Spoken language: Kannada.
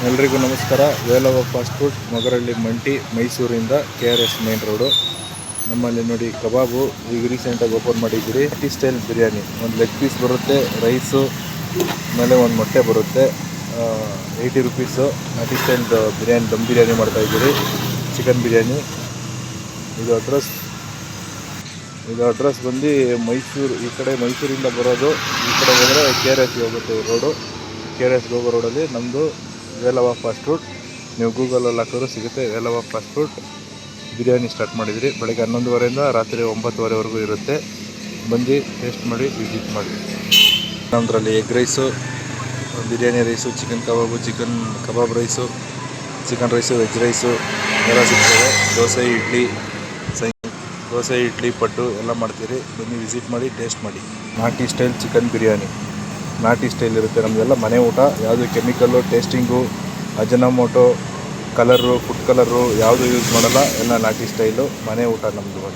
ಎಲ್ರಿಗೂ ನಮಸ್ಕಾರ. ವೇಲವ ಫಾಸ್ಟ್ ಫುಡ್, ಮೊಗರಹಳ್ಳಿ ಮಂಟಿ, ಮೈಸೂರಿಂದ KRS ಮೇನ್ ರೋಡು. ನಮ್ಮಲ್ಲಿ ನೋಡಿ ಕಬಾಬು ಈಗ ರೀಸೆಂಟಾಗಿ ಓಪನ್ ಮಾಡಿದ್ದೀರಿ. ಟಿ ಸ್ಟೈಲ್ ಬಿರಿಯಾನಿ, ಒಂದು ಲೆಗ್ ಪೀಸ್ ಬರುತ್ತೆ, ರೈಸು ಮೇಲೆ ಒಂದು ಮೊಟ್ಟೆ ಬರುತ್ತೆ. 80 ರುಪೀಸು. ನಾಟಿ ಸ್ಟೈಲ್ದು ಬಿರಿಯಾನಿ, ದಮ್ ಬಿರಿಯಾನಿ ಮಾಡ್ತಾಯಿದ್ದೀರಿ. ಚಿಕನ್ ಬಿರಿಯಾನಿ. ಇದು ಅಡ್ರೆಸ್ ಬಂದು ಮೈಸೂರು. ಈ ಕಡೆ ಮೈಸೂರಿಂದ ಬರೋದು, ಈ ಕಡೆ ಹೋದರೆ KRSಗೆ ಹೋಗುತ್ತೆ ರೋಡು. KRSಗೆ ಹೋಗೋ ರೋಡಲ್ಲಿ ನಮ್ಮದು ವೇಲವ ಫಾಸ್ಟ್ ಫುಡ್. ನೀವು ಗೂಗಲಲ್ಲಿ ಹಾಕಿದ್ರು ಸಿಗುತ್ತೆ. ವೇಲವ ಫಾಸ್ಟ್ ಫುಡ್ ಬಿರಿಯಾನಿ ಸ್ಟಾರ್ಟ್ ಮಾಡಿದ್ರಿ. ಬೆಳಗ್ಗೆ 11:30ಇಂದ ರಾತ್ರಿ 9:30ವರೆಗೂ ಇರುತ್ತೆ. ಬಂದು ಟೇಸ್ಟ್ ಮಾಡಿ, ವಿಸಿಟ್ ಮಾಡಿ. ನಮ್ಮದ್ರಲ್ಲಿ egg rice, biryani rice, chicken kebab, chicken kebab rice, chicken rice, veg rice ಎಲ್ಲ ಸಿಗ್ತದೆ. ದೋಸೆ, ಇಡ್ಲಿ, ಪಡ್ಡು ಎಲ್ಲ ಮಾಡ್ತೀರಿ. ಬನ್ನಿ ವಿಸಿಟ್ ಮಾಡಿ, ಟೇಸ್ಟ್ ಮಾಡಿ. ನಾಟಿ ಸ್ಟೈಲ್ ಚಿಕನ್ ಬಿರಿಯಾನಿ, ನಾಟಿ ಸ್ಟೈಲ್ ಇರುತ್ತೆ. ನಮ್ಮದೆಲ್ಲ ಮನೆ ಊಟ. ಯಾವುದು chemical, tasting, ಅಜನಮೋಟೋ, colour, food colour ಯಾವುದು ಯೂಸ್ ಮಾಡಲ್ಲ. ಎಲ್ಲ ನಾಟಿ ಸ್ಟೈಲು ಮನೆ ಊಟ ನಮ್ಮದು.